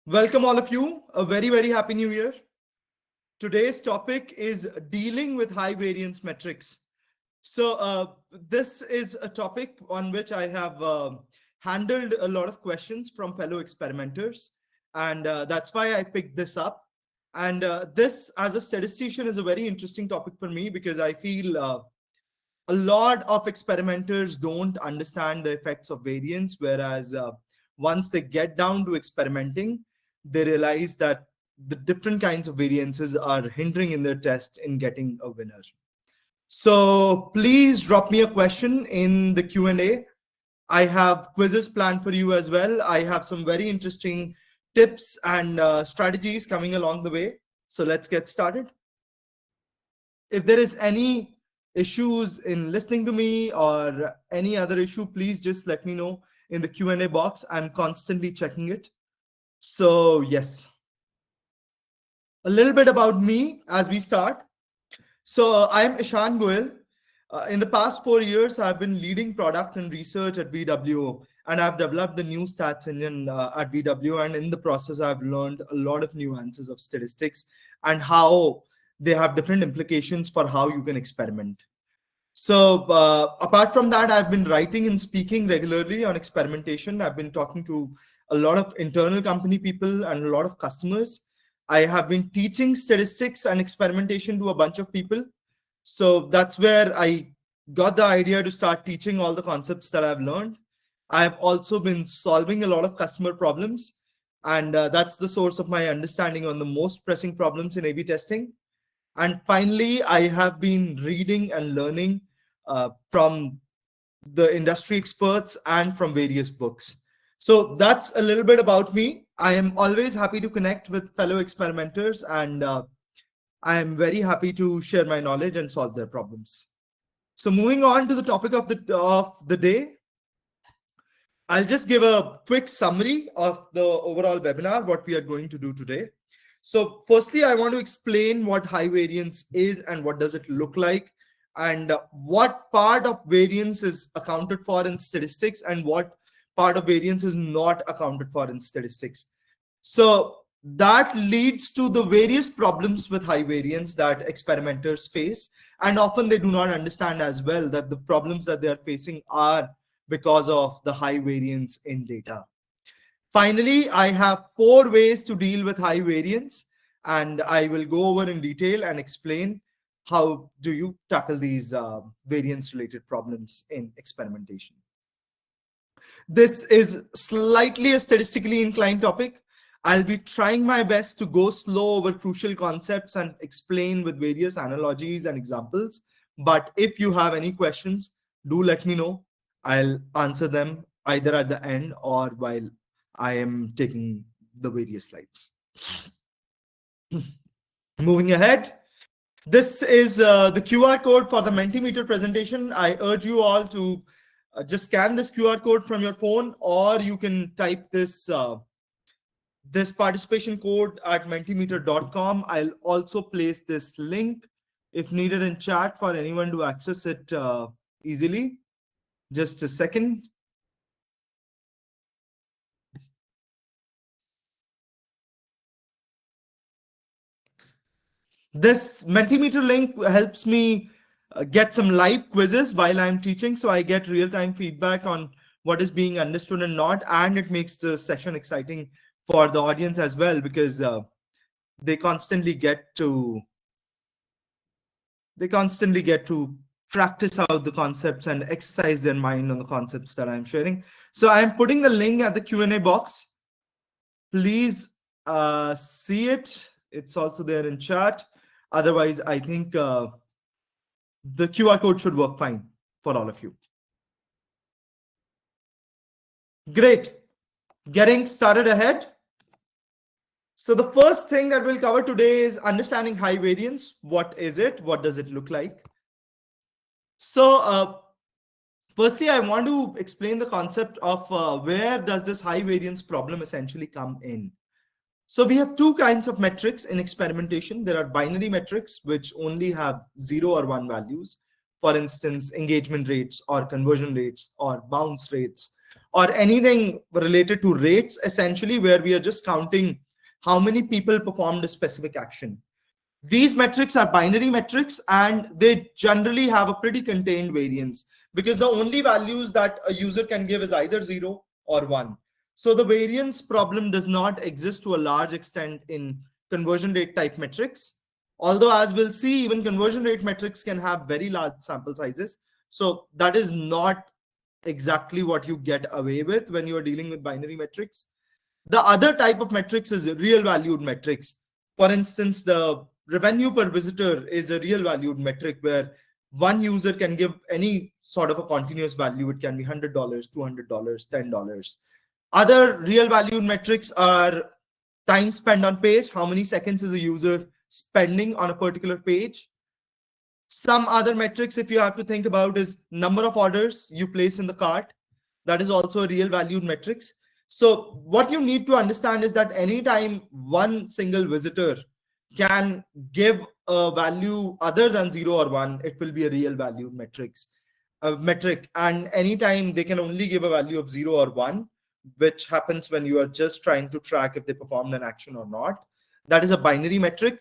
Welcome, all of you. A very, very happy new year. Today's topic is dealing with high variance metrics. This is a topic on which I have handled a lot of questions from fellow experimenters, and that's why I picked this up. And this, as a statistician, is a very interesting topic for me because I feel a lot of experimenters don't understand the effects of variance, whereas once they get down to experimenting, they realize that the different kinds of variances are hindering in their test in getting a winner. So please drop me a question in the Q&A. I have quizzes planned for you as well. I have some very interesting tips and strategies coming along the way. So let's get started. If there is any issues in listening to me or any other issue, please just let me know in the Q&A box. I'm constantly checking it. So yes, a little bit about me as we start. So I'm Ishan Goel. In the past 4 years, I've been leading product and research at VW, and I've developed the new stats engine at VW. And in the process, I've learned a lot of nuances of statistics and how they have different implications for how you can experiment. So apart from that, I've been writing and speaking regularly on experimentation. I've been talking to a lot of internal company people and a lot of customers. I have been teaching statistics and experimentation to a bunch of people. So that's where I got the idea to start teaching all the concepts that I've learned. I've also been solving a lot of customer problems, and that's the source of my understanding on the most pressing problems in A/B testing. And finally, I have been reading and learning from the industry experts and from various books. So that's a little bit about me. I am always happy to connect with fellow experimenters, and I am very happy to share my knowledge and solve their problems. So moving on to the topic of the day, I'll just give a quick summary of the overall webinar, what we are going to do today. So firstly, I want to explain what high variance is and what does it look like, and what part of variance is accounted for in statistics and what part of variance is not accounted for in statistics. So that leads to the various problems with high variance that experimenters face, and often they do not understand as well that the problems that they are facing are because of the high variance in data. Finally, I have 4 ways to deal with high variance, and I will go over in detail and explain how do you tackle these variance related problems in experimentation. This is slightly a statistically inclined topic. I'll be trying my best to go slow over crucial concepts and explain with various analogies and examples. But if you have any questions, do let me know. I'll answer them either at the end or while I am taking the various slides. Moving ahead, this is the QR code for the Mentimeter presentation. I urge you all to just scan this QR code from your phone, or you can type this this participation code at mentimeter.com. I'll also place this link if needed in chat for anyone to access it easily. Just a second. This Mentimeter link helps me get some live quizzes while I'm teaching, so I get real-time feedback on what is being understood and not, and it makes the session exciting for the audience as well, because they constantly get to practice out the concepts and exercise their mind on the concepts that I'm sharing. So I'm putting the link at the Q&A box. Please see it. It's also there in chat. Otherwise, I think the QR code should work fine for all of you. Great. Getting started ahead. So the first thing that we'll cover today is understanding high variance. What is it? What does it look like? So firstly, I want to explain the concept of where does this high variance problem essentially come in. So we have 2 kinds of metrics in experimentation. There are binary metrics, which only have 0 or 1 values. For instance, engagement rates or conversion rates or bounce rates or anything related to rates, essentially, where we are just counting how many people performed a specific action. These metrics are binary metrics, and they generally have a pretty contained variance because the only values that a user can give is either 0 or 1. So the variance problem does not exist to a large extent in conversion rate type metrics. Although, as we'll see, even conversion rate metrics can have very large sample sizes. So that is not exactly what you get away with when you are dealing with binary metrics. The other type of metrics is real valued metrics. For instance, the revenue per visitor is a real valued metric where one user can give any sort of a continuous value. It can be $100, $200, $10. Other real valued metrics are time spent on page. How many seconds is a user spending on a particular page? Some other metrics, if you have to think about, is number of orders you place in the cart. That is also a real valued metrics. So what you need to understand is that anytime one single visitor can give a value other than 0 or 1, it will be a real valued metric. And anytime they can only give a value of 0 or 1, which happens when you are just trying to track if they performed an action or not, that is a binary metric.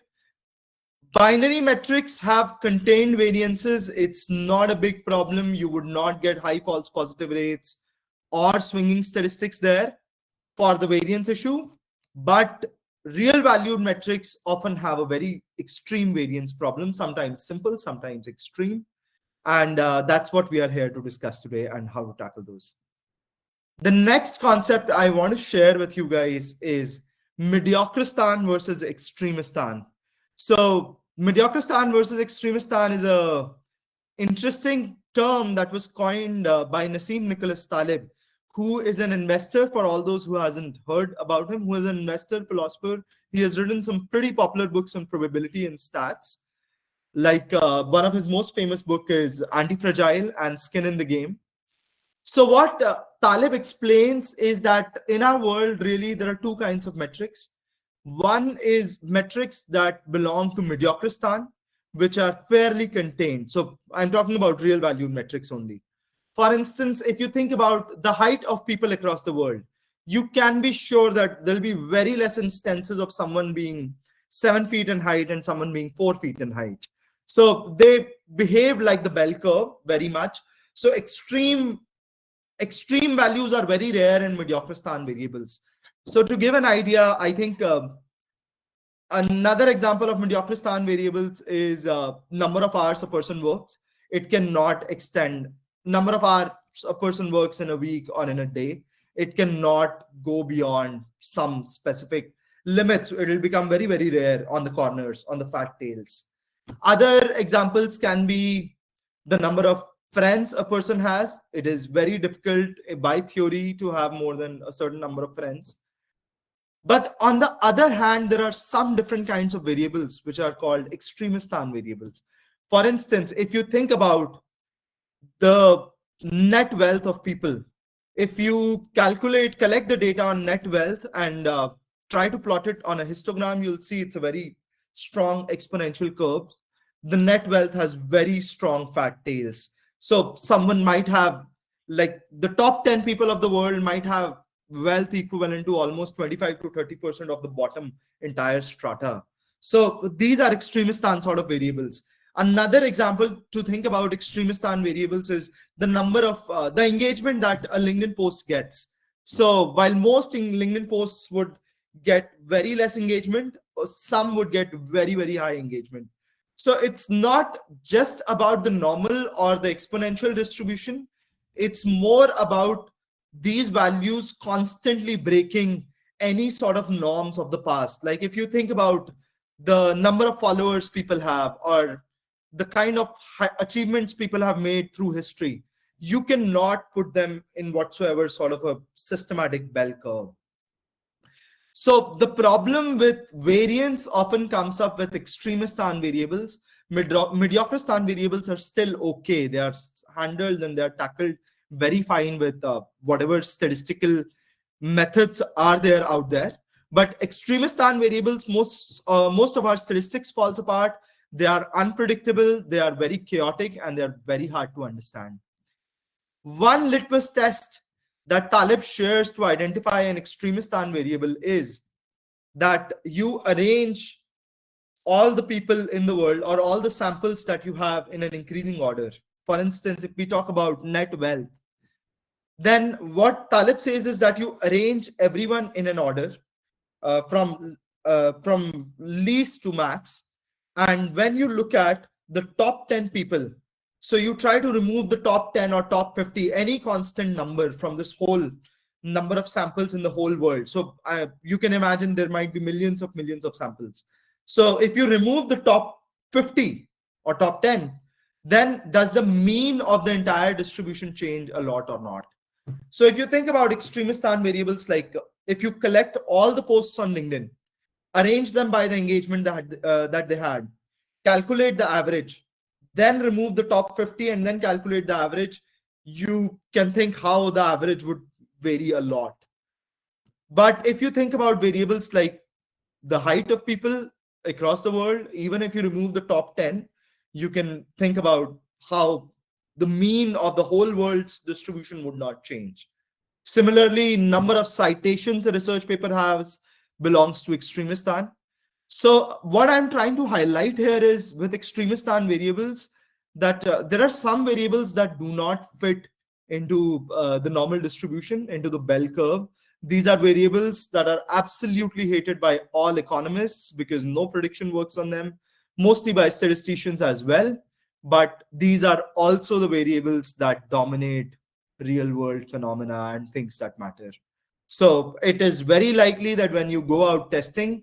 Binary metrics have contained variances. It's not a big problem. You would not get high false positive rates or swinging statistics there for the variance issue. But real valued metrics often have a very extreme variance problem, sometimes simple, sometimes extreme. And that's what we are here to discuss today and how to tackle those. The next concept I want to share with you guys is mediocristan versus extremistan. So mediocristan versus extremistan is a interesting term that was coined by Nassim Nicholas Taleb, who is an investor. For all those who hasn't heard about him, who is an investor, philosopher. He has written some pretty popular books on probability and stats. Like one of his most famous book is Anti-Fragile and Skin in the Game. So what Taleb explains is that in our world, really, there are two kinds of metrics. One is metrics that belong to mediocristan, which are fairly contained. So I'm talking about real value metrics only. For instance, if you think about the height of people across the world, you can be sure that there'll be very less instances of someone being 7 feet in height and someone being 4 feet in height. So they behave like the bell curve very much. So extreme values are very rare in mediocristan variables. So to give an idea, I think another example of mediocristan variables is number of hours a person works. It cannot extend. Number of hours a person works in a week or in a day, it cannot go beyond some specific limits. It will become very, very rare on the corners, on the fat tails. Other examples can be the number of friends a person has. It is very difficult by theory to have more than a certain number of friends. But on the other hand, there are some different kinds of variables which are called extremistan variables. For instance, if you think about the net wealth of people, if you collect the data on net wealth and try to plot it on a histogram, you'll see it's a very strong exponential curve. The net wealth has very strong fat tails. So someone might have, like the top 10 people of the world might have wealth equivalent to almost 25 to 30% of the bottom entire strata. So these are extremistan sort of variables. Another example to think about extremistan variables is the number of the engagement that a LinkedIn post gets. So while most LinkedIn posts would get very less engagement, some would get very, very high engagement. So it's not just about the normal or the exponential distribution. It's more about these values constantly breaking any sort of norms of the past. Like if you think about the number of followers people have or the kind of achievements people have made through history, you cannot put them in whatsoever sort of a systematic bell curve. So the problem with variance often comes up with extremistan variables. Mediocristan variables are still okay. They are handled and they are tackled very fine with whatever statistical methods are there out there. But extremistan variables, most of our statistics falls apart. They are unpredictable, they are very chaotic, and they are very hard to understand. One litmus test that Taleb shares to identify an Extremistan variable is that you arrange all the people in the world or all the samples that you have in an increasing order. For instance, if we talk about net wealth, then what Taleb says is that you arrange everyone in an order from least to max. And when you look at the top 10 people, so you try to remove the top 10 or top 50, any constant number from this whole number of samples in the whole world. So you can imagine there might be millions of samples. So if you remove the top 50 or top 10, then does the mean of the entire distribution change a lot or not? So if you think about Extremistan variables, like if you collect all the posts on LinkedIn, arrange them by the engagement that they had, calculate the average, then remove the top 50 and then calculate the average, you can think how the average would vary a lot. But if you think about variables like the height of people across the world, even if you remove the top 10, you can think about how the mean of the whole world's distribution would not change. Similarly, number of citations a research paper has belongs to Extremistan. So what I'm trying to highlight here is with Extremistan variables that there are some variables that do not fit into the normal distribution, into the bell curve. These are variables that are absolutely hated by all economists because no prediction works on them, mostly by statisticians as well. But these are also the variables that dominate real world phenomena and things that matter. So it is very likely that when you go out testing,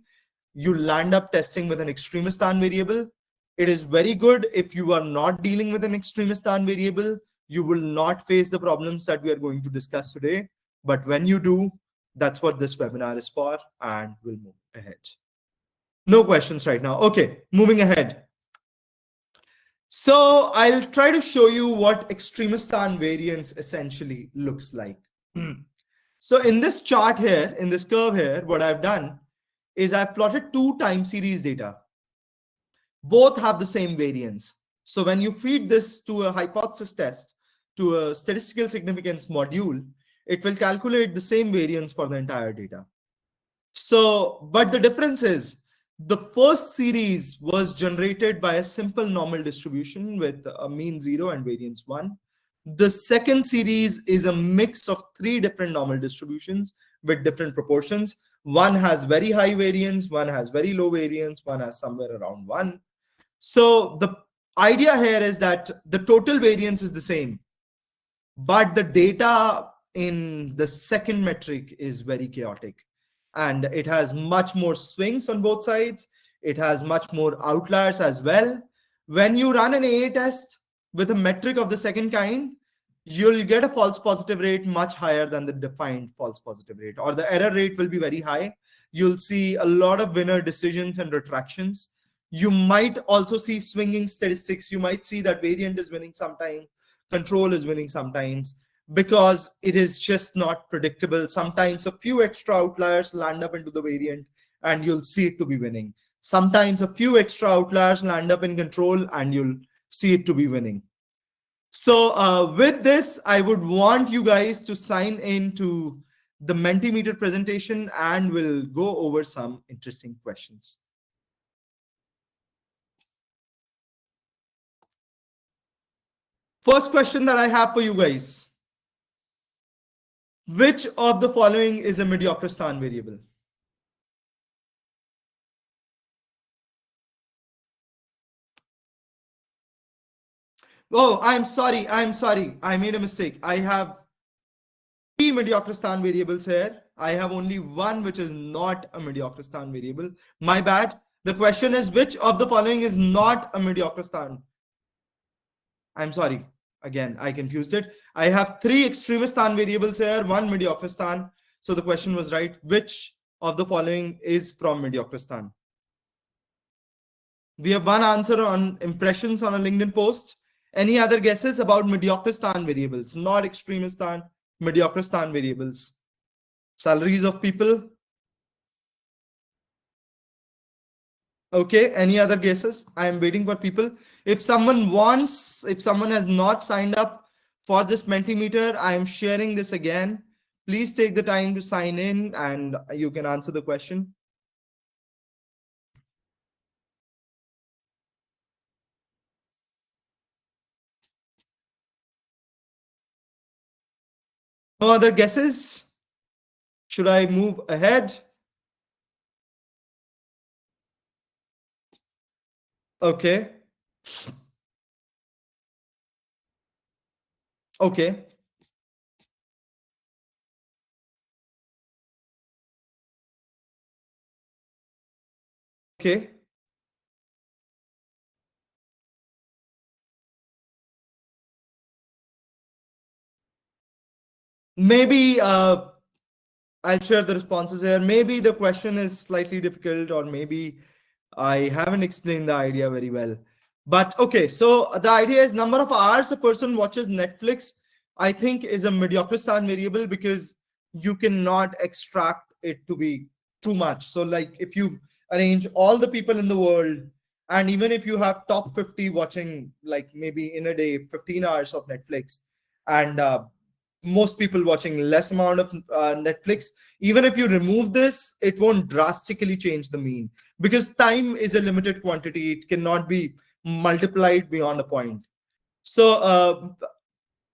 you land up testing with an Extremistan variable. It is very good if you are not dealing with an Extremistan variable. You will not face the problems that we are going to discuss today. But when you do, that's what this webinar is for, and we'll move ahead. No questions right now. Okay, moving ahead. So I'll try to show you what Extremistan variance essentially looks like. So in this chart here, in this curve here, what I've done is I've plotted two time series data. Both have the same variance. So when you feed this to a hypothesis test, to a statistical significance module, it will calculate the same variance for the entire data. So, but the difference is the first series was generated by a simple normal distribution with a mean 0 and variance 1. The second series is a mix of three different normal distributions with different proportions. One has very high variance, one has very low variance, one has somewhere around 1. So the idea here is that the total variance is the same, but the data in the second metric is very chaotic and it has much more swings on both sides. It has much more outliers as well. When you run an AA test with a metric of the second kind, you'll get a false positive rate much higher than the defined false positive rate, or the error rate will be very high. You'll see a lot of winner decisions and retractions. You might also see swinging statistics. You might see that variant is winning sometimes, control is winning sometimes, because it is just not predictable. Sometimes a few extra outliers land up into the variant and you'll see it to be winning. Sometimes a few extra outliers land up in control and you'll see it to be winning. So with this, I would want you guys to sign into the Mentimeter presentation and we'll go over some interesting questions. First question that I have for you guys. Which of the following is a Mediocristan variable? Oh, I'm sorry. I made a mistake. I have three Mediocristan variables here. I have only one which is not a Mediocristan variable. My bad. The question is, which of the following is not a Mediocristan? I'm sorry. Again, I confused it. I have three Extremistan variables here, one Mediocristan. So the question was right. Which of the following is from Mediocristan? We have one answer on impressions on a LinkedIn post. Any other guesses about Mediocristan variables? Not Extremistan, Mediocristan variables. Salaries of people. Okay, any other guesses? I am waiting for people. If someone has not signed up for this Mentimeter, I am sharing this again. Please take the time to sign in and you can answer the question. No other guesses? Should I move ahead? Okay. Okay. Okay. Maybe I'll share the responses here. Maybe the question is slightly difficult, or maybe I haven't explained the idea very well. But okay, so the idea is number of hours a person watches Netflix, I think, is a mediocristan variable because you cannot extract it to be too much. So, like, if you arrange all the people in the world, and even if you have top 50 watching, like, maybe in a day, 15 hours of Netflix, and most people watching less amount of Netflix, even if you remove this, it won't drastically change the mean because time is a limited quantity. It cannot be multiplied beyond a point. So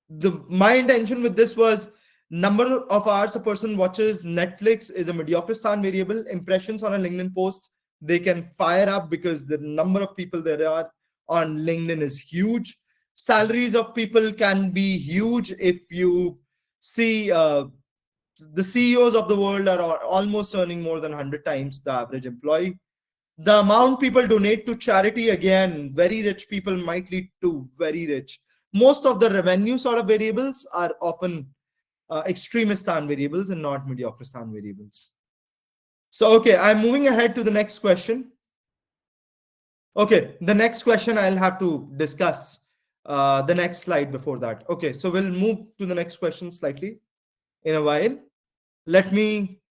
the my intention with this was number of hours a person watches Netflix is a mediocre stan variable. Impressions on a LinkedIn post, they can fire up because the number of people there are on LinkedIn is huge. Salaries of people can be huge if you see the CEOs of the world are almost earning more than 100 times the average employee. The amount people donate to charity, again, very rich people might lead to very rich. Most of the revenue sort of variables are often extremist stand variables and not mediocre stand variables. So, okay, I'm moving ahead to the next question. Okay, the next question I'll have to discuss the next slide before that. Okay, so we'll move to the next question slightly in a while. Let me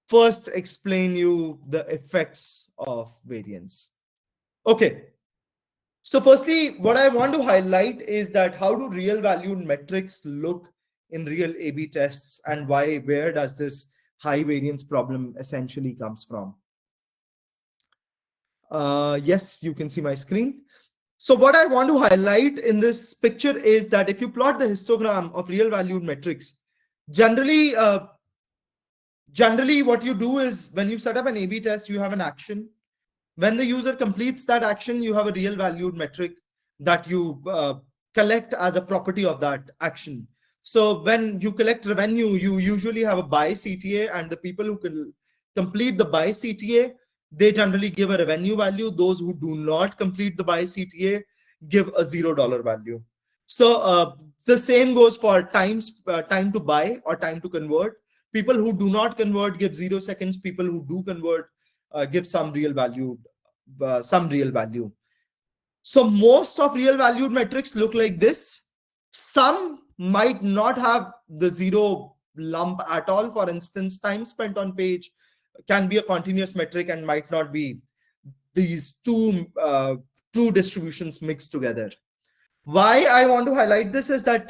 first explain you the effects of variance. Okay, so firstly, what I want to highlight is that how do real valued metrics look in real A/B tests, and where does this high variance problem essentially comes from? Yes, you can see my screen. So what I want to highlight in this picture is that if you plot the histogram of real valued metrics, generally, generally what you do is when you set up an A/B test, you have an action. When the user completes that action, you have a real valued metric that you collect as a property of that action. So when you collect revenue, you usually have a buy CTA, and the people who can complete the buy CTA, they generally give a revenue value. Those who do not complete the buy CTA give a $0 value. So the same goes for time to buy or time to convert. People who do not convert give 0 seconds. People who do convert give some real value. So most of real valued metrics look like this. Some might not have the zero lump at all. For instance, time spent on page can be a continuous metric and might not be these two distributions mixed together. Why I want to highlight this is that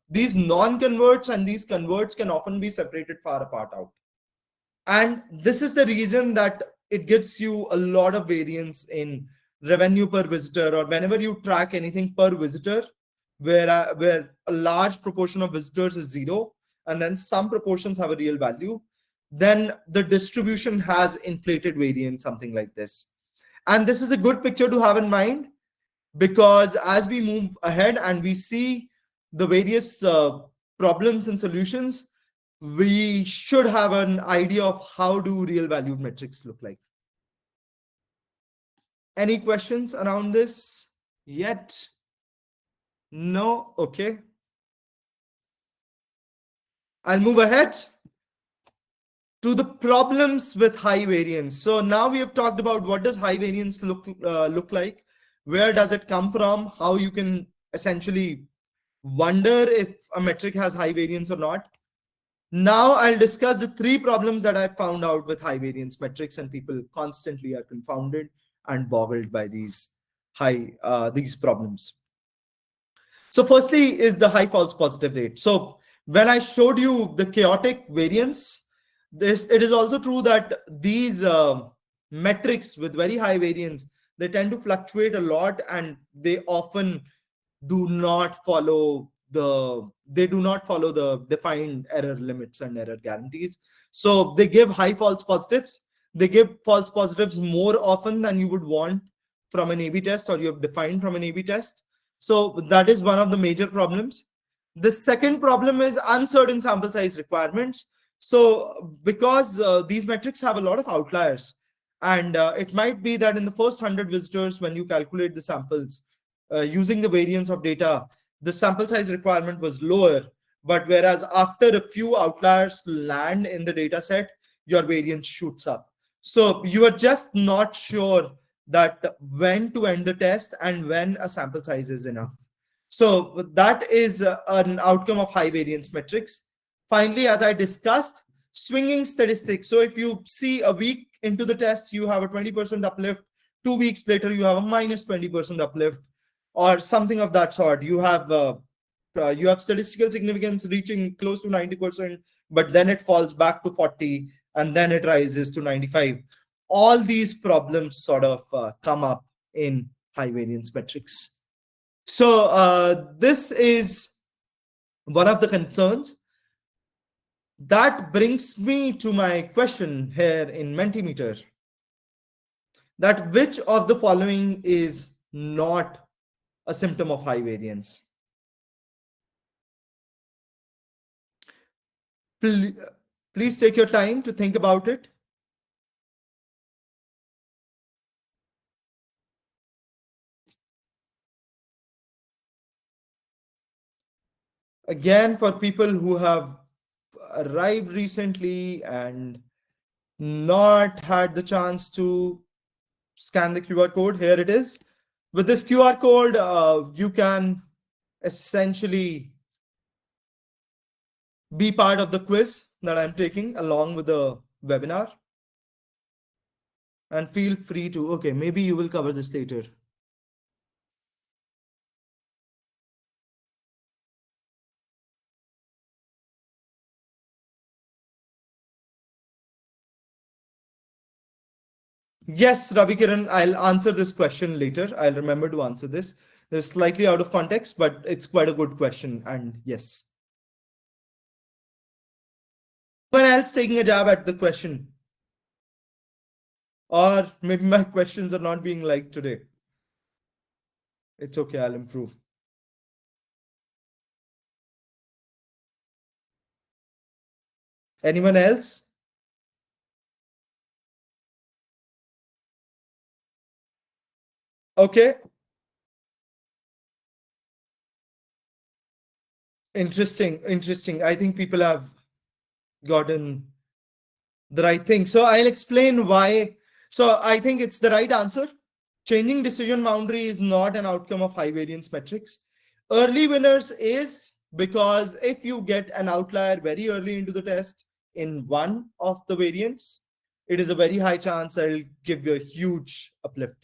these non-converts and these converts can often be separated far apart out. And this is the reason that it gives you a lot of variance in revenue per visitor, or whenever you track anything per visitor, where a large proportion of visitors is zero and then some proportions have a real value, then the distribution has inflated variance, something like this. And this is a good picture to have in mind, because as we move ahead and we see the various problems and solutions, we should have an idea of how do real valued metrics look like. Any questions around this yet? No? Okay. I'll move ahead to the problems with high variance. So now we have talked about what does high variance look like, where does it come from, how you can essentially wonder if a metric has high variance or not. Now I'll discuss the three problems that I found out with high variance metrics, and people constantly are confounded and boggled by these problems. So firstly is the high false positive rate. So When I showed you the chaotic variance, it is also true that these metrics with very high variance, they tend to fluctuate a lot, and they often do not follow the defined error limits and error guarantees. So they give high false positives. They give false positives more often than you would want from an A/B test, or you have defined from an A/B test. So that is one of the major problems. The second problem is uncertain sample size requirements. So because these metrics have a lot of outliers, and it might be that in the first 100 visitors, when you calculate the samples using the variance of data, the sample size requirement was lower. But whereas after a few outliers land in the data set, your variance shoots up. So you are just not sure that when to end the test and when a sample size is enough. So that is an outcome of high variance metrics. Finally, as I discussed, swinging statistics. So if you see a week into the test, you have a 20% uplift. 2 weeks later, you have a minus 20% uplift, or something of that sort. You have statistical significance reaching close to 90%, but then it falls back to 40, and then it rises to 95. All these problems sort of come up in high variance metrics. So this is one of the concerns. That brings me to my question here in Mentimeter, that which of the following is not a symptom of high variance? Please take your time to think about it. Again, for people who have arrived recently and not had the chance to scan the QR code, here it is. With this QR code, you can essentially be part of the quiz that I'm taking along with the webinar. And feel free to, okay, maybe you will cover this later. Yes, Ravi Kiran, I'll answer this question later. I'll remember to answer this. It's slightly out of context, but it's quite a good question. And yes. Anyone else taking a jab at the question? Or maybe my questions are not being liked today. It's okay, I'll improve. Anyone else? Okay. Interesting. I think people have gotten the right thing. So I'll explain why. So I think it's the right answer. Changing decision boundary is not an outcome of high variance metrics. Early winners is because if you get an outlier very early into the test in one of the variants, it is a very high chance that it'll give you a huge uplift,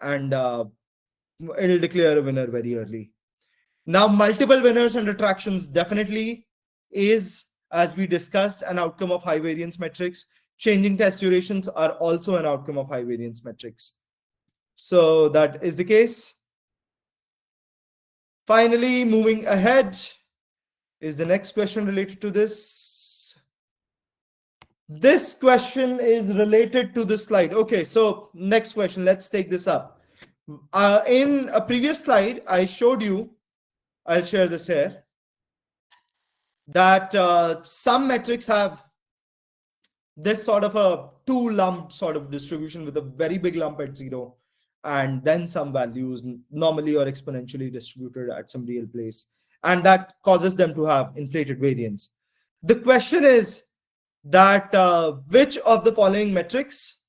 and it'll declare a winner very early. Now, multiple winners and retractions definitely is, as we discussed, an outcome of high variance metrics. Changing test durations are also an outcome of high variance metrics. So that is the case. Finally, moving ahead, is the next question related to this? This question is related to the slide. Okay, so next question, let's take this up. In a previous slide, I showed you, I'll share this here, that some metrics have this sort of a two lump sort of distribution with a very big lump at 0, and then some values normally or exponentially distributed at some real place, and that causes them to have inflated variance. The question is that which of the following metrics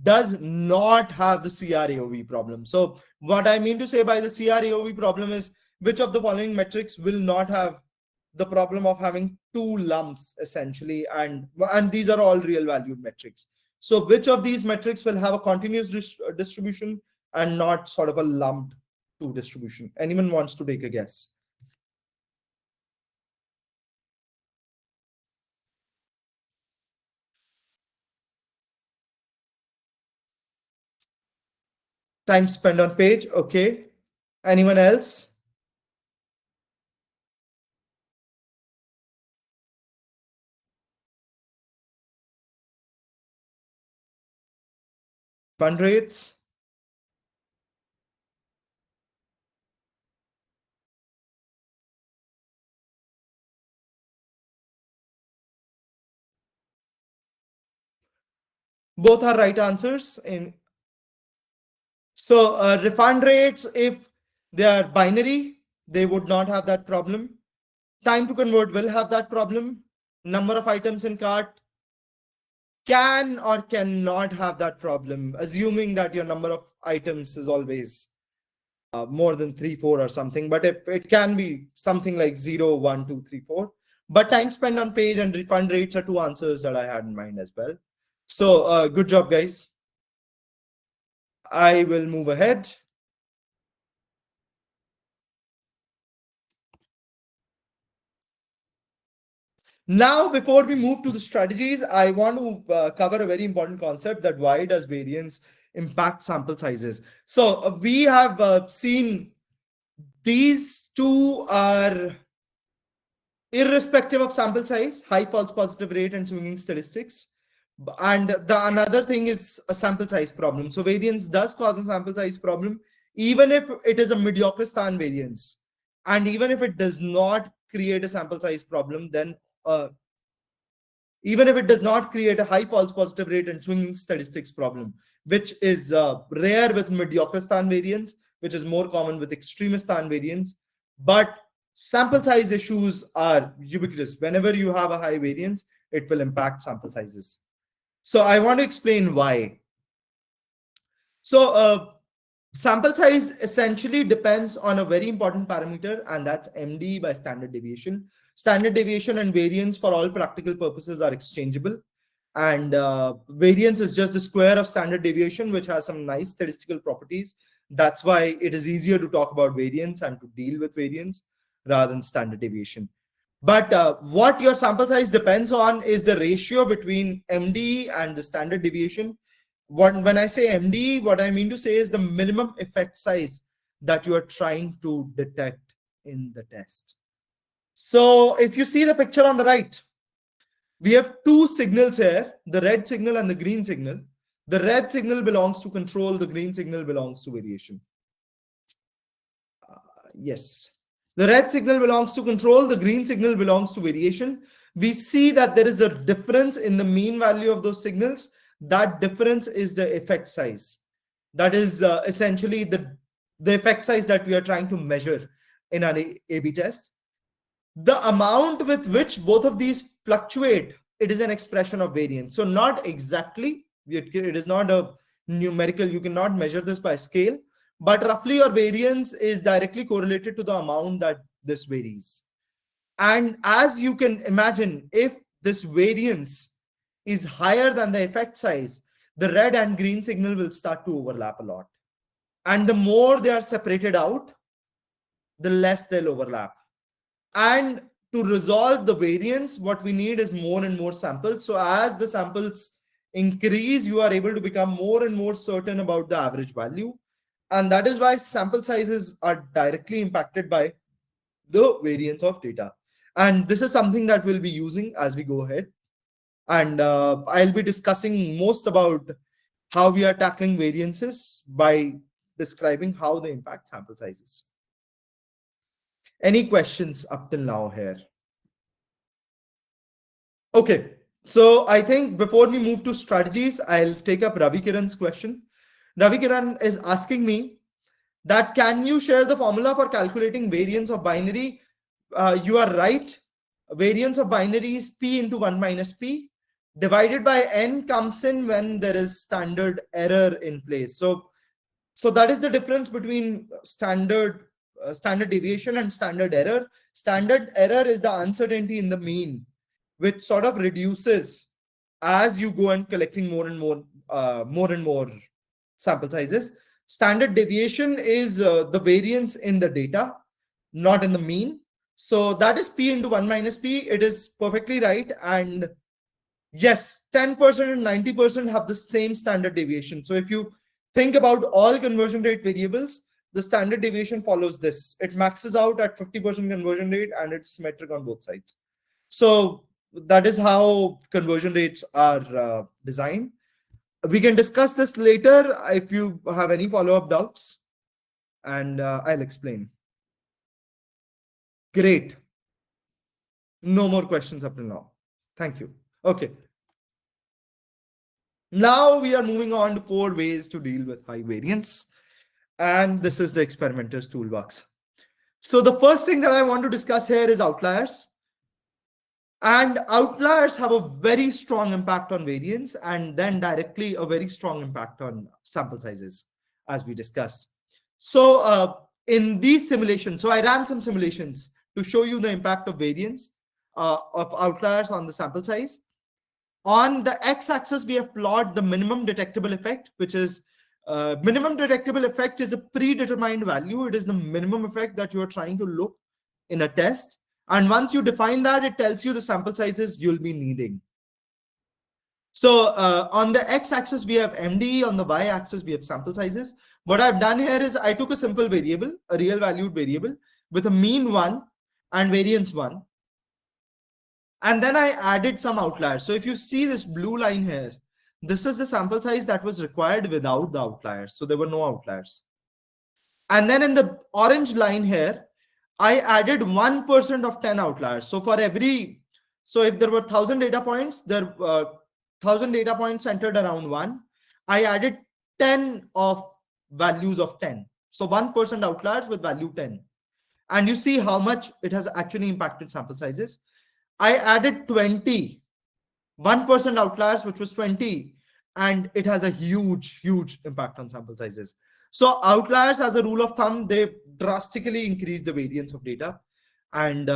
does not have the CRAOV problem? So what I mean to say by the CRAOV problem is which of the following metrics will not have the problem of having two lumps essentially, and these are all real valued metrics. So which of these metrics will have a continuous distribution and not sort of a lumped two distribution? Anyone wants to take a guess? Time spent on page. Okay. Anyone else? Fund rates. Both are right answers. So refund rates, if they are binary, they would not have that problem. Time to convert will have that problem. Number of items in cart can or cannot have that problem, assuming that your number of items is always more than 3, 4 or something. But it can be something like 0, 1, 2, 3, 4. But time spent on page and refund rates are two answers that I had in mind as well. So good job, guys. I will move ahead. Now, before we move to the strategies, I want to cover a very important concept, that why does variance impact sample sizes? So we have seen these two are irrespective of sample size, high false positive rate and swinging statistics. And the another thing is a sample size problem. So variance does cause a sample size problem, even if it is a mediocre stan variance. And even if it does not create a sample size problem, then even if it does not create a high false positive rate and swinging statistics problem, which is rare with mediocre stan variance, which is more common with extreme stan variance. But sample size issues are ubiquitous. Whenever you have a high variance, it will impact sample sizes. So I want to explain why. So sample size essentially depends on a very important parameter, and that's MD by standard deviation. Standard deviation and variance for all practical purposes are exchangeable. And variance is just the square of standard deviation, which has some nice statistical properties. That's why it is easier to talk about variance and to deal with variance rather than standard deviation. But what your sample size depends on is the ratio between MD and the standard deviation. When I say MD, what I mean to say is the minimum effect size that you are trying to detect in the test. So if you see the picture on the right, we have two signals here, the red signal and the green signal. The red signal belongs to control, the green signal belongs to variation. Yes. The red signal belongs to control, the green signal belongs to variation. We see that there is a difference in the mean value of those signals. That difference is the effect size. That is essentially the effect size that we are trying to measure in our A/B test. The amount with which both of these fluctuate, it is an expression of variance. So not exactly, it is not a numerical, you cannot measure this by scale, but roughly your variance is directly correlated to the amount that this varies. And as you can imagine, if this variance is higher than the effect size, the red and green signal will start to overlap a lot. And the more they are separated out, the less they'll overlap. And to resolve the variance, what we need is more and more samples. So as the samples increase, you are able to become more and more certain about the average value. And that is why sample sizes are directly impacted by the variance of data. And this is something that we'll be using as we go ahead. And I'll be discussing most about how we are tackling variances by describing how they impact sample sizes. Any questions up till now here? Okay, so I think before we move to strategies, I'll take up Ravi Kiran's question. Ravi Kiran is asking me that can you share the formula for calculating variance of binary? You are right. Variance of binary is P into 1 minus P. Divided by N comes in when there is standard error in place. So that is the difference between standard deviation and standard error. Standard error is the uncertainty in the mean, which sort of reduces as you go and collecting more and more sample sizes. Standard deviation is the variance in the data, not in the mean. So that is P into 1 minus P. It is perfectly right. And yes, 10% and 90% have the same standard deviation. So if you Think about all conversion rate variables. The standard deviation follows this. It maxes out at 50% conversion rate and it's symmetric on both sides. So that is how conversion rates are designed. We can discuss this later if you have any follow-up doubts, and I'll explain. Great. No more questions up till now. Thank you. Okay. Now we are moving on to 4 ways to deal with high variance. And this is the experimenter's toolbox. So the first thing that I want to discuss here is outliers. And outliers have a very strong impact on variance and then directly a very strong impact on sample sizes, as we discussed. So in these simulations, so I ran some simulations to show you the impact of variance of outliers on the sample size. On the x-axis, we have plotted the minimum detectable effect, which is minimum detectable effect is a predetermined value. It is the minimum effect that you are trying to look in a test. And once you define that, it tells you the sample sizes you'll be needing. So on the x-axis, we have MDE. On the y-axis, we have sample sizes. What I've done here is I took a simple variable, a real valued variable with a mean 1 and variance 1. And then I added some outliers. So if you see this blue line here, this is the sample size that was required without the outliers. So there were no outliers. And then in the orange line here, I added 1% of 10 outliers. So for every, so if there were 1,000 data points, there 1,000 data points centered around 1. I added 10 of values of 10. So 1% outliers with value 10. And you see how much it has actually impacted sample sizes. I added 20, 1% outliers, which was 20, and it has a huge, huge impact on sample sizes. So outliers, as a rule of thumb, they drastically increase the variance of data, and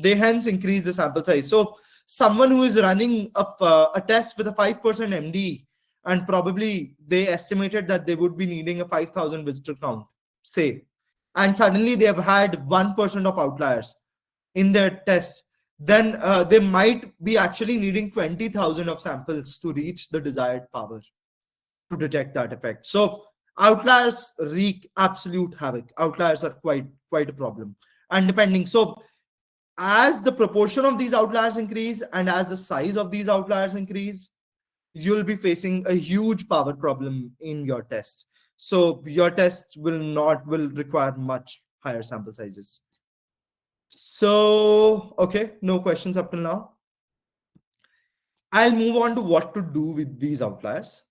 they hence increase the sample size. So someone who is running a test with a 5% MD, and probably they estimated that they would be needing a 5,000 visitor count, say, and suddenly they have had 1% of outliers in their test, then they might be actually needing 20,000 of samples to reach the desired power to detect that effect. So outliers wreak absolute havoc. Outliers are quite a problem. And depending, so as the proportion of these outliers increase and as the size of these outliers increase, you'll be facing a huge power problem in your test. So your test will require much higher sample sizes. So, okay, no questions up till now. I'll move on to what to do with these outliers.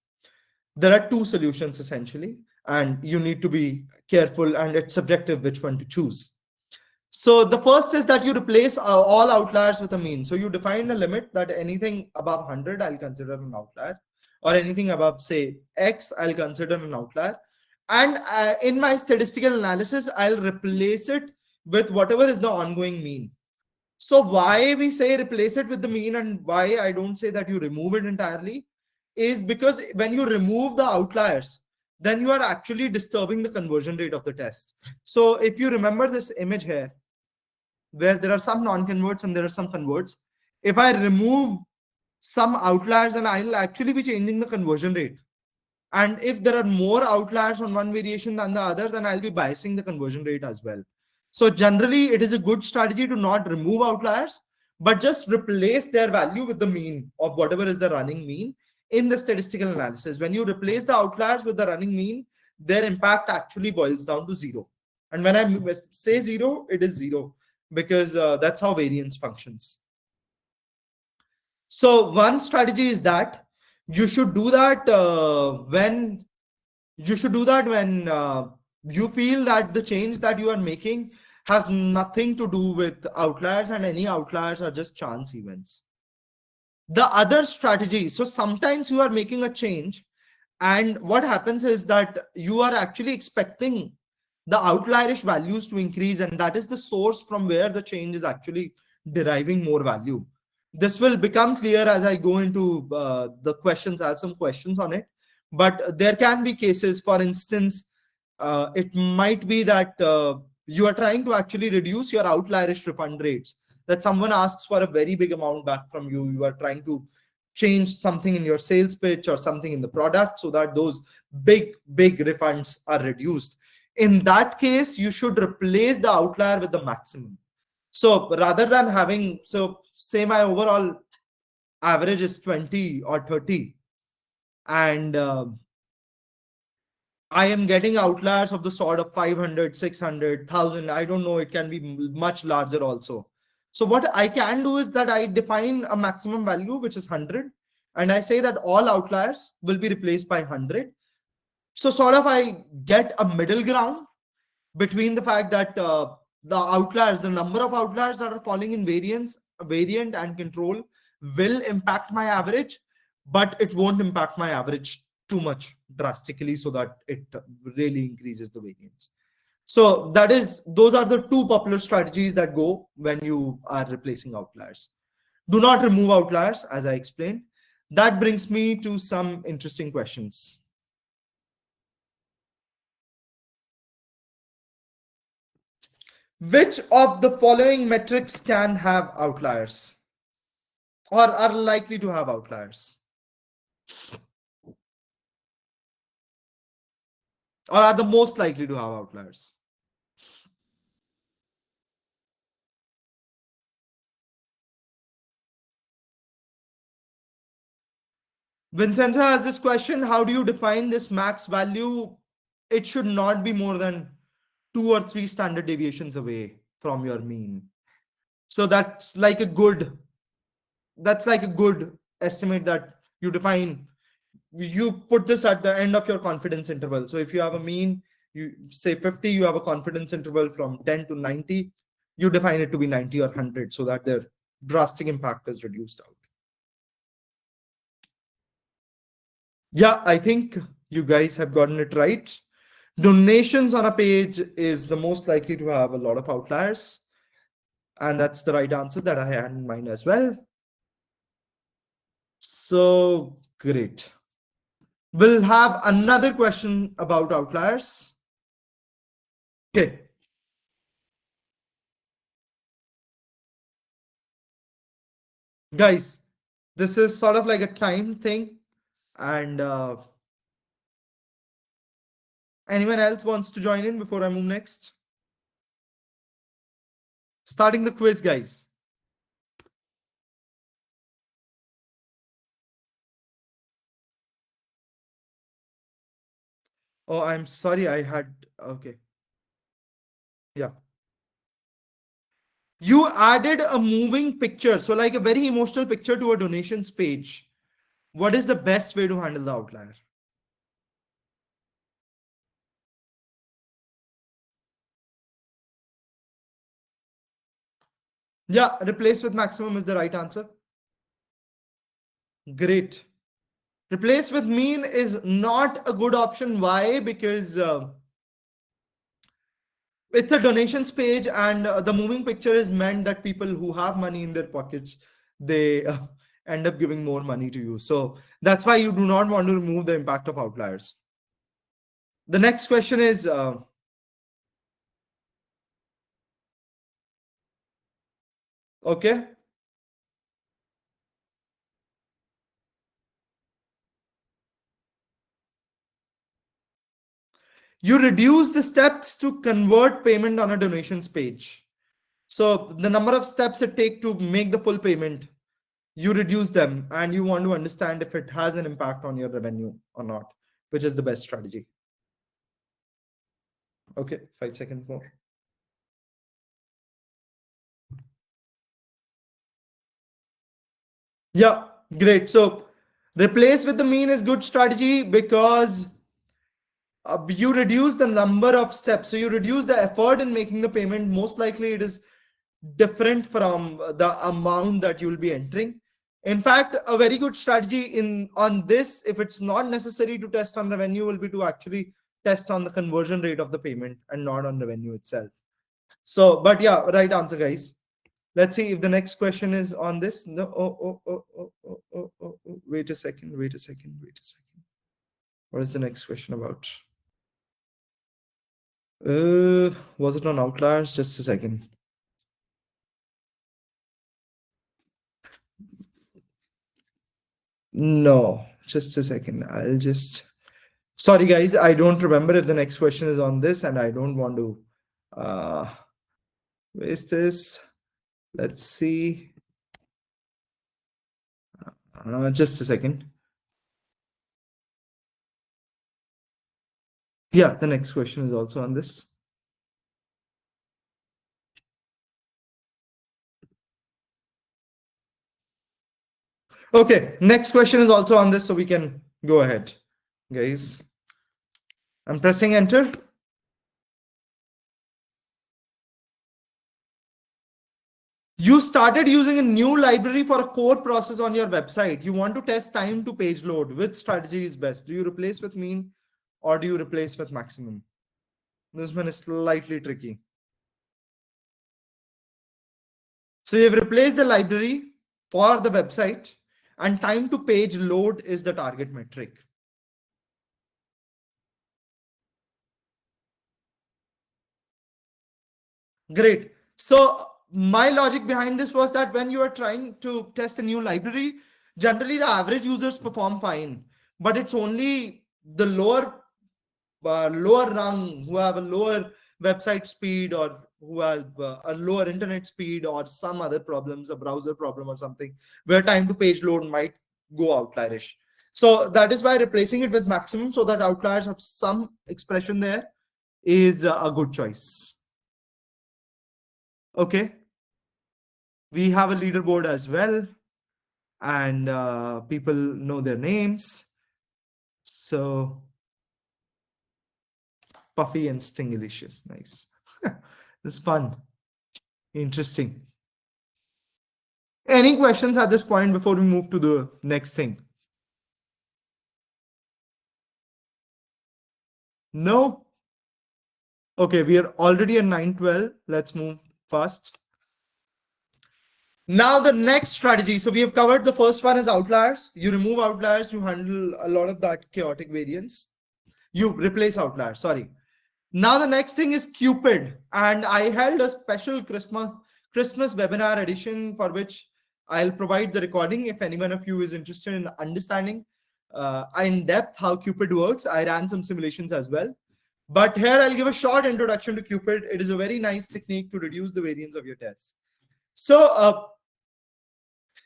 There are 2 solutions essentially, and you need to be careful, and it's subjective which one to choose. So the first is that you replace all outliers with a mean. So you define a limit that anything above 100, I'll consider an outlier, or anything above, say, X, I'll consider an outlier. And in my statistical analysis, I'll replace it with whatever is the ongoing mean. So why we say replace it with the mean and why I don't say that you remove it entirely is because when you remove the outliers, then you are actually disturbing the conversion rate of the test. So if you remember this image here, where there are some non-converts and there are some converts, if I remove some outliers, and I'll actually be changing the conversion rate. And if there are more outliers on one variation than the other, then I'll be biasing the conversion rate as well. So generally, it is a good strategy to not remove outliers, but just replace their value with the mean of whatever is the running mean in the statistical analysis. When you replace the outliers with the running mean, their impact actually boils down to 0. And when I say 0, it is 0 because that's how variance functions. So one strategy is that you should do that when you feel that the change that you are making has nothing to do with outliers and any outliers are just chance events. The other strategy, so sometimes you are making a change and what happens is that you are actually expecting the outlierish values to increase, and that is the source from where the change is actually deriving more value. This will become clear as I go into the questions. I have some questions on it, but there can be cases, for instance, it might be that you are trying to actually reduce your outlierish refund rates, that someone asks for a very big amount back from you. You are trying to change something in your sales pitch or something in the product so that those big refunds are reduced. In that case, you should replace the outlier with the maximum. So rather than having, so say my overall average is 20 or 30, and I am getting outliers of the sort of 500, 600, 1,000. I don't know. It can be much larger also. So what I can do is that I define a maximum value, which is 100. And I say that all outliers will be replaced by 100. So sort of I get a middle ground between the fact that the outliers, the number of outliers that are falling in variant and control will impact my average, but it won't impact my average too much drastically so that it really increases the variance. So those are the two popular strategies that go when you are replacing outliers. Do not remove outliers, as I explained. That brings me to some interesting questions. Which of the following metrics can have outliers or are likely to have outliers or are the most likely to have outliers? Vincenzo has this question. How do you define this max value? It should not be more than 2 or 3 standard deviations away from your mean. So that's like a good estimate that you define. You put this at the end of your confidence interval. So if you have a mean, you say 50, you have a confidence interval from 10 to 90, you define it to be 90 or 100 so that their drastic impact is reduced out. Yeah, I think you guys have gotten it right. Donations on a page is the most likely to have a lot of outliers. And that's the right answer that I had in mind as well. So great. We'll have another question about outliers. Okay. Guys, this is sort of like a time thing. And anyone else wants to join in before I move next? Starting the quiz, guys. Oh, I'm sorry. Okay. Yeah. You added a moving picture. So like a very emotional picture to a donations page. What is the best way to handle the outlier? Yeah, replace with maximum is the right answer. Great. Replace with mean is not a good option. Why? Because it's a donations page, and the moving picture is meant that people who have money in their pockets, they end up giving more money to you. So that's why you do not want to remove the impact of outliers. The next question is okay. You reduce the steps to convert payment on a donations page. So the number of steps it take to make the full payment, you reduce them, and you want to understand if it has an impact on your revenue or not, which is the best strategy. Okay, 5 seconds more. Yeah, great. So replace with the mean is good strategy because you reduce the number of steps. So you reduce the effort in making the payment. Most likely it is different from the amount that you will be entering. In fact, a very good strategy on this, if it's not necessary to test on revenue, will be to actually test on the conversion rate of the payment and not on revenue itself. So, but yeah, right answer, guys. Let's see if the next question is on this. No, wait a second, wait a second, wait a second. What is the next question about? Was it on outliers? Just a second. No, just a second. I'll just. Sorry, guys. I don't remember if the next question is on this, and I don't want to waste this. Let's see. Just a second. Yeah, the next question is also on this. Okay, next question is also on this, so we can go ahead, guys. I'm pressing enter. You started using a new library for a core process on your website. You want to test time to page load. Which strategy is best? Do you replace with mean or do you replace with maximum? This one is slightly tricky. So you've replaced the library for the website, and time to page load is the target metric. Great. So my logic behind this was that when you are trying to test a new library, generally the average users perform fine, but it's only the lower rung who have a lower website speed or who have a lower internet speed or some other problems, a browser problem or something, where time to page load might go outlierish. So that is why replacing it with maximum so that outliers have some expression there is a good choice. Okay, we have a leaderboard as well, and people know their names. So Puffy and Stingalicious, nice. It's fun, interesting. Any questions at this point before we move to the next thing? No? Okay, we are already at 9:12. Let's move fast. Now the next strategy. So we have covered the first one is outliers. You remove outliers, you handle a lot of that chaotic variance. You replace outliers, sorry. Now the next thing is Cupid. And I held a special Christmas webinar edition for which I'll provide the recording if anyone of you is interested in understanding in depth how Cupid works. I ran some simulations as well. But here I'll give a short introduction to Cupid. It is a very nice technique to reduce the variance of your tests. So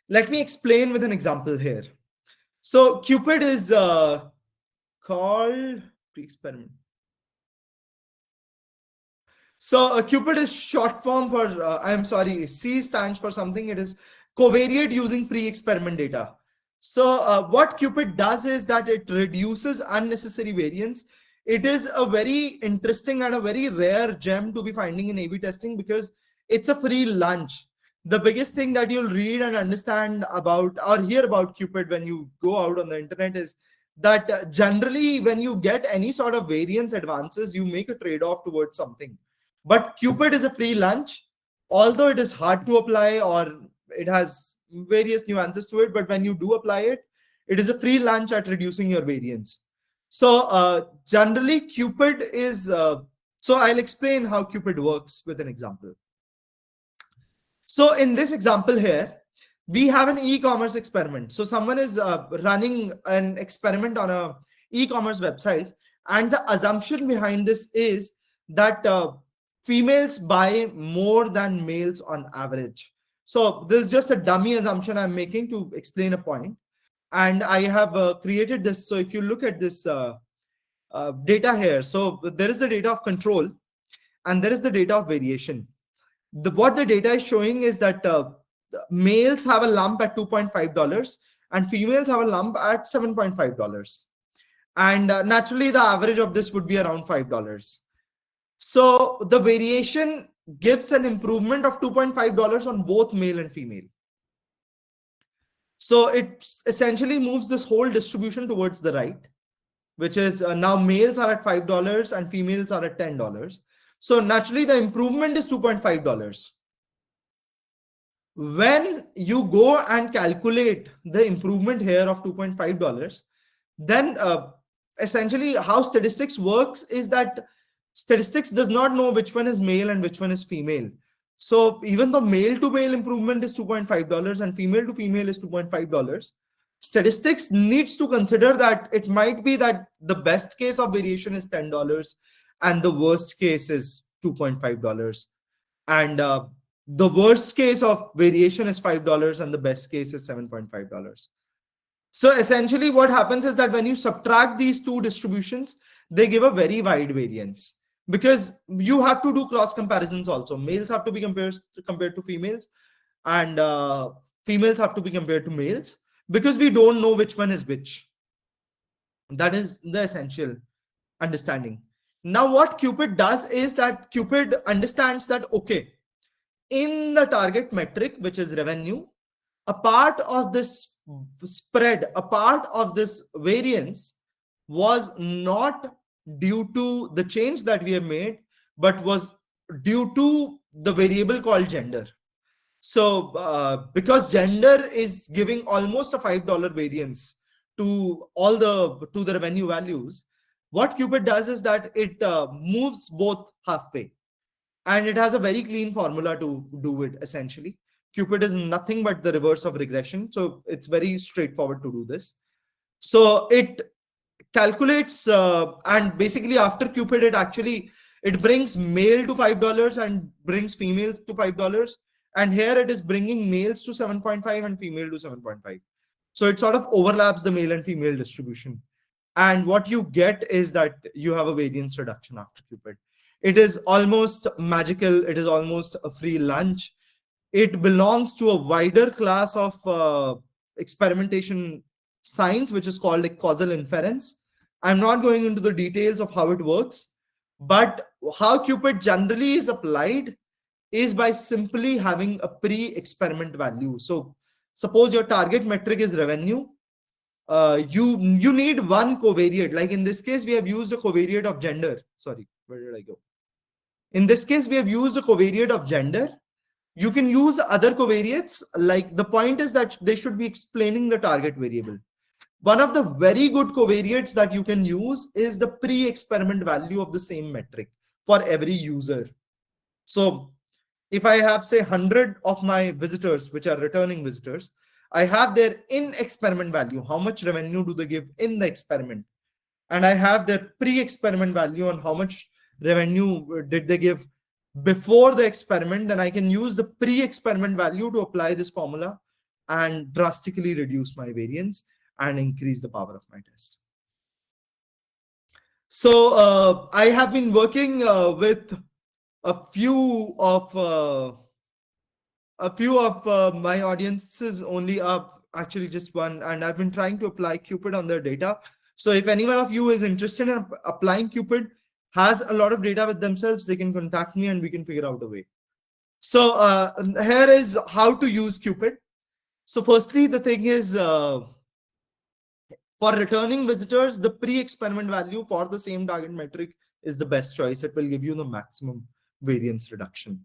let me explain with an example here. So Cupid is called pre-experiment. So Cupid is short form for, I'm sorry, C stands for something. It is covariate using pre-experiment data. So what Cupid does is that it reduces unnecessary variance. It is a very interesting and a very rare gem to be finding in A/B testing because it's a free lunch. The biggest thing that you'll read and understand about or hear about Cupid when you go out on the internet is that generally when you get any sort of variance advances, you make a trade-off towards something. But Cupid is a free lunch, although it is hard to apply or it has various nuances to it. But when you do apply it, it is a free lunch at reducing your variance. So generally, Cupid is. So I'll explain how Cupid works with an example. So in this example here, we have an e-commerce experiment. So someone is running an experiment on a e-commerce website, and the assumption behind this is that females buy more than males on average. So this is just a dummy assumption I'm making to explain a point. And I have created this. So if you look at this data here, so there is the data of control and there is the data of variation. What the data is showing is that males have a lump at $2.5 and females have a lump at $7.5. And naturally, the average of this would be around $5. So the variation gives an improvement of $2.5 on both male and female. So it essentially moves this whole distribution towards the right, which is now males are at $5 and females are at $10. So naturally, the improvement is $2.5. When you go and calculate the improvement here of $2.5, then essentially how statistics works is that statistics does not know which one is male and which one is female. So even though male to male improvement is $2.5 and female to female is $2.5, statistics needs to consider that it might be that the best case of variation is $10 and the worst case is $2.5, and the worst case of variation is $5 and the best case is $7.5. So essentially what happens is that when you subtract these two distributions, they give a very wide variance, because you have to do cross comparisons also. Males have to be compared to females, and females have to be compared to males, because we don't know which one is which. That is the essential understanding. Now what Cupid does is that Cupid understands that, okay, in the target metric, which is revenue, a part of this spread, a part of this variance was not due to the change that we have made, but was due to the variable called gender. So because gender is giving almost a $5 variance to the revenue values, what Cupid does is that it moves both halfway, and it has a very clean formula to do it. Essentially, Cupid is nothing but the reverse of regression, so it's very straightforward to do this. So it calculates, and basically after Cupid, it brings male to $5 and brings female to $5, and here it is bringing males to 7.5 and female to 7.5. So it sort of overlaps the male and female distribution, and what you get is that you have a variance reduction after Cupid. It is almost magical. It is almost a free lunch. It belongs to a wider class of experimentation science, which is called like causal inference. I'm not going into the details of how it works, but how Cupid generally is applied is by simply having a pre-experiment value. So suppose your target metric is revenue. You need one covariate. Like in this case, we have used a covariate of gender. Sorry, where did I go? In this case, we have used a covariate of gender. You can use other covariates. Like the point is that they should be explaining the target variable. One of the very good covariates that you can use is the pre-experiment value of the same metric for every user. So if I have, say, 100 of my visitors, which are returning visitors, I have their in-experiment value. How much revenue do they give in the experiment? And I have their pre-experiment value on how much revenue did they give before the experiment. Then I can use the pre-experiment value to apply this formula and drastically reduce my variance and increase the power of my test. So I have been working with a few of my audiences only, actually just one, and I've been trying to apply Cupid on their data. So if any one of you is interested in applying Cupid, has a lot of data with themselves, they can contact me and we can figure out a way. So here is how to use Cupid. So firstly, the thing is, for returning visitors, the pre-experiment value for the same target metric is the best choice. It will give you the maximum variance reduction.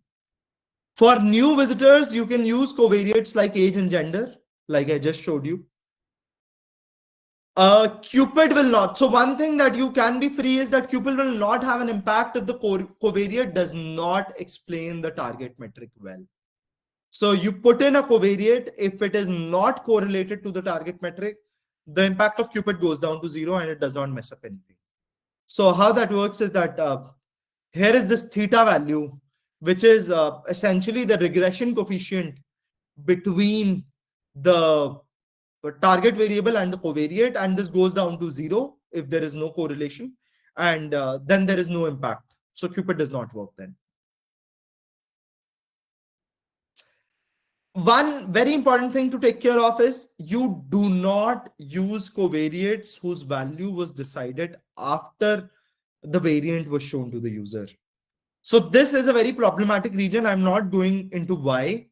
For new visitors, you can use covariates like age and gender, like I just showed you. Cupid will not. So one thing that you can be free is that Cupid will not have an impact if the covariate does not explain the target metric well. So you put in a covariate, if it is not correlated to the target metric, the impact of Cupid goes down to 0 and it does not mess up anything. So how that works is that here is this theta value, which is essentially the regression coefficient between the target variable and the covariate, and this goes down to 0 if there is no correlation, and then there is no impact. So Cupid does not work then. One very important thing to take care of is you do not use covariates whose value was decided after the variant was shown to the user. So this is a very problematic region. I'm not going into why.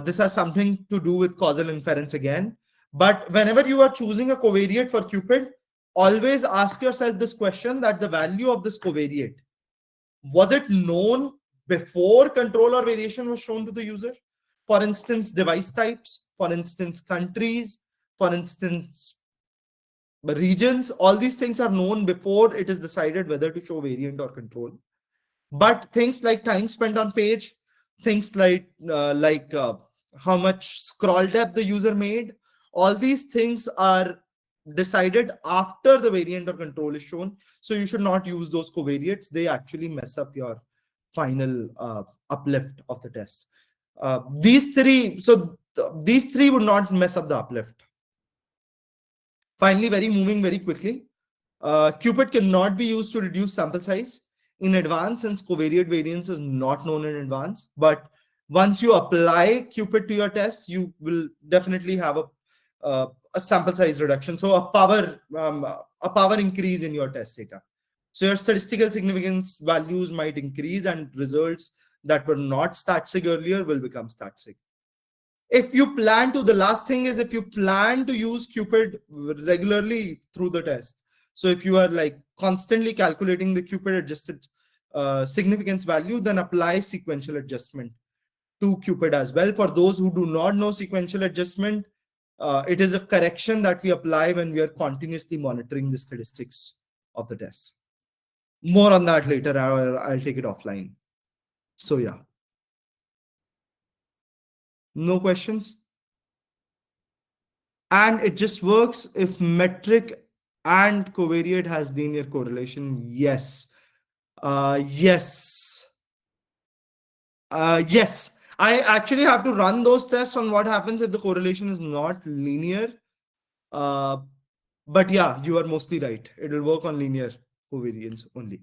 This has something to do with causal inference again. But whenever you are choosing a covariate for Cupid, always ask yourself this question, that the value of this covariate, was it known before control or variation was shown to the user? For instance, device types, for instance, countries, for instance, regions, all these things are known before it is decided whether to show variant or control. But things like time spent on page, things like how much scroll depth the user made, All these things are decided after the variant or control is shown. So you should not use those covariates. They actually mess up your final uplift of the test. These three would not mess up the uplift. Finally, moving very quickly, Cupid cannot be used to reduce sample size in advance, since covariate variance is not known in advance. But once you apply Cupid to your test, you will definitely have a sample size reduction, so a power increase in your test data. So your statistical significance values might increase, and results that were not stat sig earlier will become stat sig. If you plan to, the last thing is, if you plan to use Cupid regularly through the test, so if you are like constantly calculating the Cupid adjusted significance value, then apply sequential adjustment to Cupid as well. For those who do not know sequential adjustment, it is a correction that we apply when we are continuously monitoring the statistics of the test. More on that later. I'll take it offline. So yeah. No questions? And it just works if metric and covariate has linear correlation. Yes. Yes. Yes. I actually have to run those tests on what happens if the correlation is not linear. But yeah, you are mostly right. It will work on linear covariance only.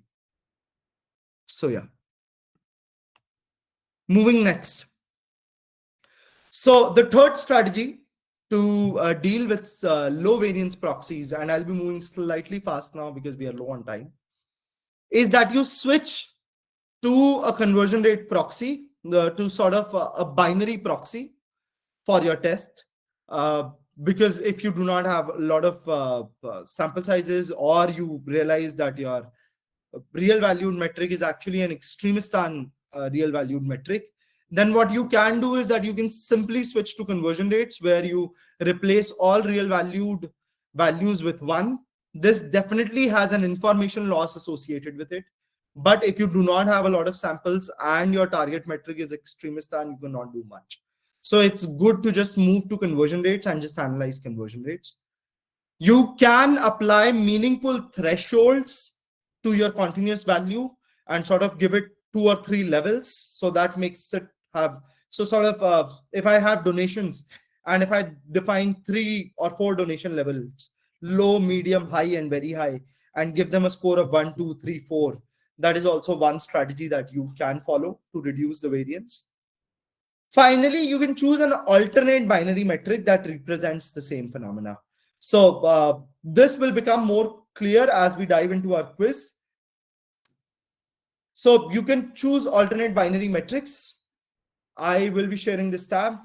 So yeah. Moving next. So the third strategy to deal with low variance proxies, and I'll be moving slightly fast now because we are low on time, is that you switch to a conversion rate proxy, to sort of a binary proxy for your test. Because if you do not have a lot of sample sizes, or you realize that your real valued metric is actually an extremistan real valued metric, then what you can do is that you can simply switch to conversion rates, where you replace all real valued values with 1. This definitely has an information loss associated with it. But if you do not have a lot of samples and your target metric is extremistan, you cannot do much. So it's good to just move to conversion rates and just analyze conversion rates. You can apply meaningful thresholds to your continuous value and sort of give it 2 or 3 levels. So that makes it have, so sort of if I have donations, and if I define 3 or 4 donation levels, low, medium, high, and very high, and give them a score of 1, 2, 3, 4, that is also one strategy that you can follow to reduce the variance. Finally, you can choose an alternate binary metric that represents the same phenomena. So this will become more clear as we dive into our quiz. So you can choose alternate binary metrics. I will be sharing this tab.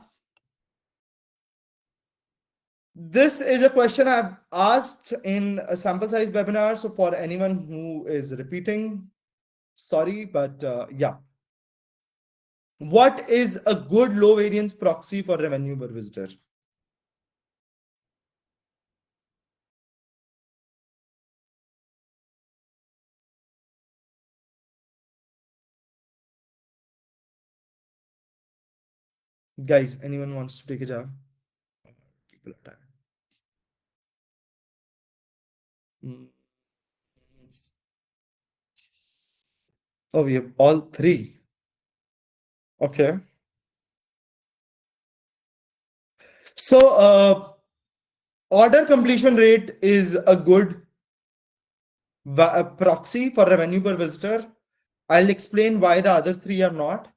This is a question I've asked in a sample size webinar. So for anyone who is repeating, sorry, but yeah. What is a good low variance proxy for revenue per visitor? Guys, anyone wants to take a jab? People are tired. Oh, we have all 3. Okay. So order completion rate is a good proxy for revenue per visitor. I'll explain why the other 3 are not.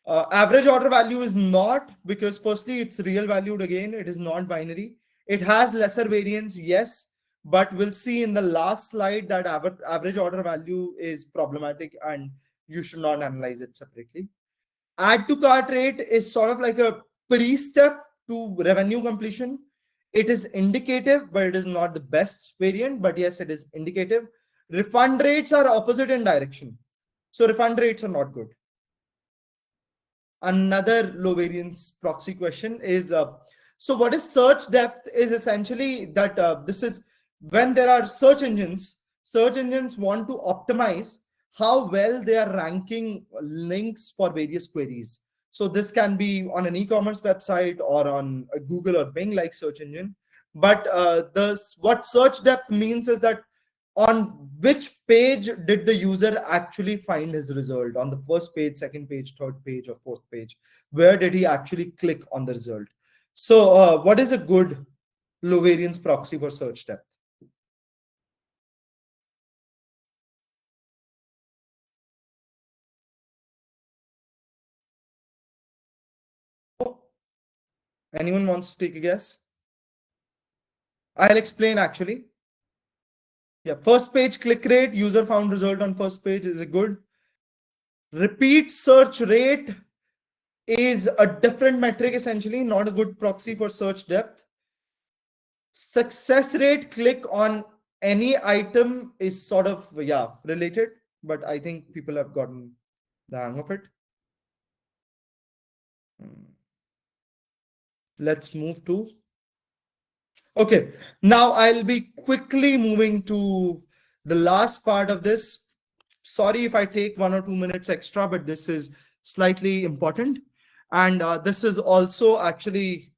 Average order value is not, because firstly, it's real valued again. It is not binary. It has lesser variance, yes, but we'll see in the last slide that average order value is problematic and you should not analyze it separately. Add to cart rate is sort of like a pre-step to revenue completion. It is indicative, but it is not the best variant, but yes, it is indicative. Refund rates are opposite in direction. So refund rates are not good. Another low variance proxy question is, so what is search depth is essentially that this is when there are search engines want to optimize how well they are ranking links for various queries. So this can be on an e-commerce website or on a Google or Bing like search engine. But what search depth means is that on which page did the user actually find his result, on the first page, second page, third page, or fourth page? Where did he actually click on the result? So what is a good low variance proxy for search depth? Anyone wants to take a guess? I'll explain actually. Yeah, first page click rate, user found result on first page is a good. Repeat search rate is a different metric, essentially, not a good proxy for search depth. Success rate, click on any item is sort of, yeah, related, but I think people have gotten the hang of it. Let's move to, okay, now I'll be quickly moving to the last part of this. Sorry if I take 1 or 2 minutes extra, but this is slightly important. And this is also actually,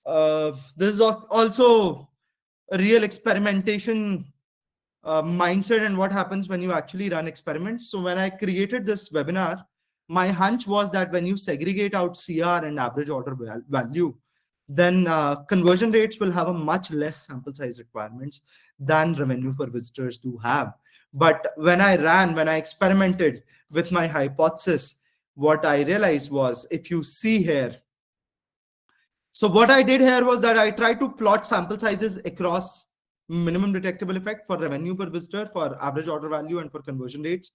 this is also a real experimentation mindset and what happens when you actually run experiments. So when I created this webinar, my hunch was that when you segregate out CR and average order value, then conversion rates will have a much less sample size requirements than revenue per visitors do have. But when I experimented with my hypothesis, what I realized was, if you see here, so what I did here was that I tried to plot sample sizes across minimum detectable effect for revenue per visitor, for average order value, and for conversion rates.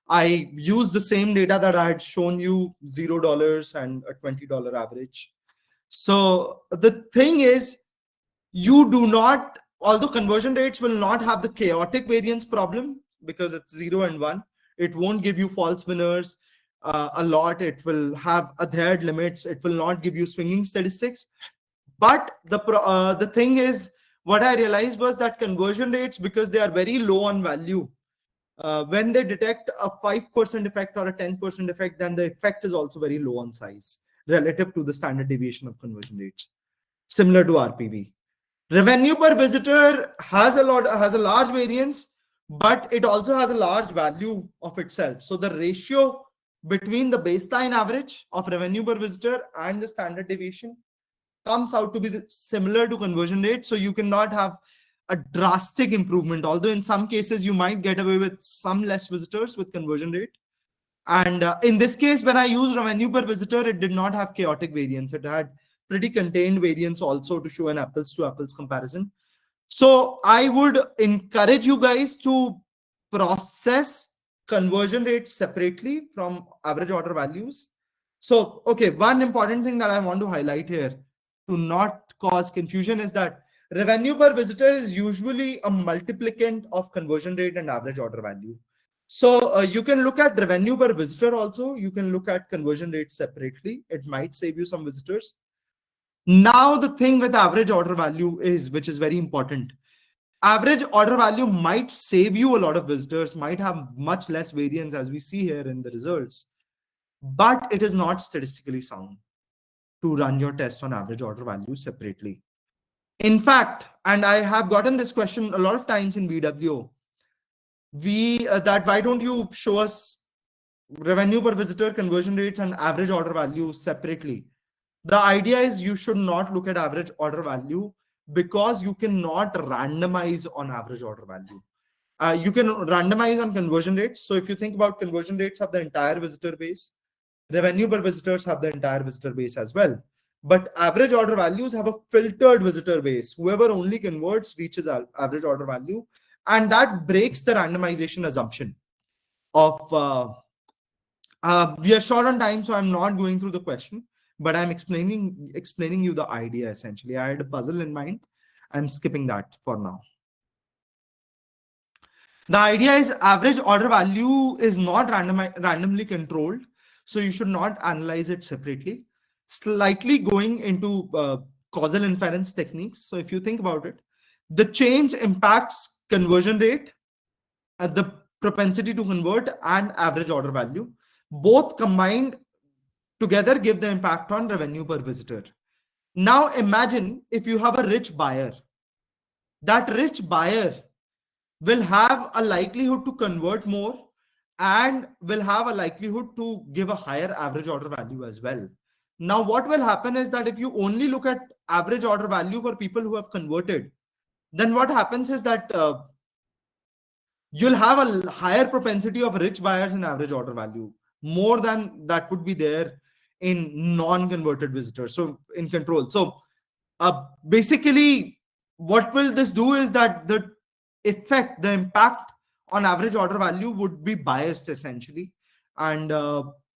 I used the same data that I had shown you, $0 and a $20 average. So the thing is, you do not, although conversion rates will not have the chaotic variance problem because it's 0 and 1, it won't give you false winners a lot. It will have adhered limits. It will not give you swinging statistics. But the thing is, what I realized was that conversion rates, because they are very low on value, when they detect a 5% effect or a 10% effect, then the effect is also very low on size relative to the standard deviation of conversion rates, similar to RPV. Revenue per visitor has a large variance, but it also has a large value of itself. So the ratio between the baseline average of revenue per visitor and the standard deviation comes out to be similar to conversion rate. So you cannot have a drastic improvement, although in some cases you might get away with some less visitors with conversion rate. And in this case, when I used revenue per visitor, it did not have chaotic variance. It had pretty contained variance also to show an apples to apples comparison. So I would encourage you guys to process conversion rates separately from average order values. So, okay, one important thing that I want to highlight here to not cause confusion is that revenue per visitor is usually a multiplicand of conversion rate and average order value. So you can look at revenue per visitor also. You can look at conversion rate separately. It might save you some visitors. Now, the thing with average order value is, which is very important, average order value might save you a lot of visitors, might have much less variance as we see here in the results, but it is not statistically sound to run your test on average order value separately. In fact, and I have gotten this question a lot of times in VWO, that why don't you show us revenue per visitor, conversion rates, and average order value separately? The idea is you should not look at average order value because you cannot randomize on average order value. You can randomize on conversion rates. So if you think about conversion rates have the entire visitor base, revenue per visitors have the entire visitor base as well. But average order values have a filtered visitor base. Whoever only converts reaches average order value. And that breaks the randomization assumption of, we are short on time, so I'm not going through the question, but I'm explaining you the idea essentially. I had a puzzle in mind. I'm skipping that for now. The idea is average order value is not randomly controlled, so you should not analyze it separately. Slightly going into causal inference techniques. So if you think about it, the change impacts conversion rate, the propensity to convert, and average order value. Both combined together give the impact on revenue per visitor. Now imagine if you have a rich buyer. That rich buyer will have a likelihood to convert more and will have a likelihood to give a higher average order value as well. Now, what will happen is that if you only look at average order value for people who have converted, then what happens is that you'll have a higher propensity of rich buyers in average order value, more than that would be there in non-converted visitors. So in control. So basically, what will this do is that the impact on average order value would be biased essentially. And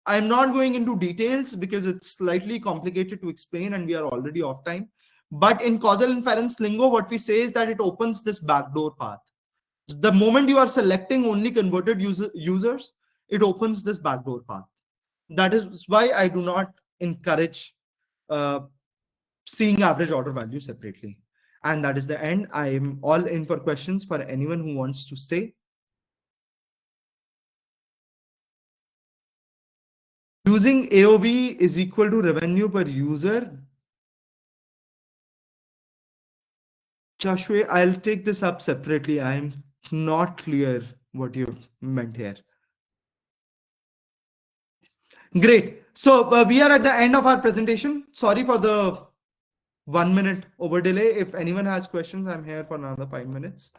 I'm not going into details because it's slightly complicated to explain and we are already off time. But in causal inference lingo, what we say is that it opens this backdoor path. The moment you are selecting only converted users, it opens this backdoor path. That is why I do not encourage uh, seeing average order value separately. And that is the end. I am all in for questions for anyone who wants to stay. Using AOV is equal to revenue per user. Joshua, I'll take this up separately. I'm not clear what you meant here. Great. So we are at the end of our presentation. Sorry for the 1 minute over delay. If anyone has questions, I'm here for another 5 minutes.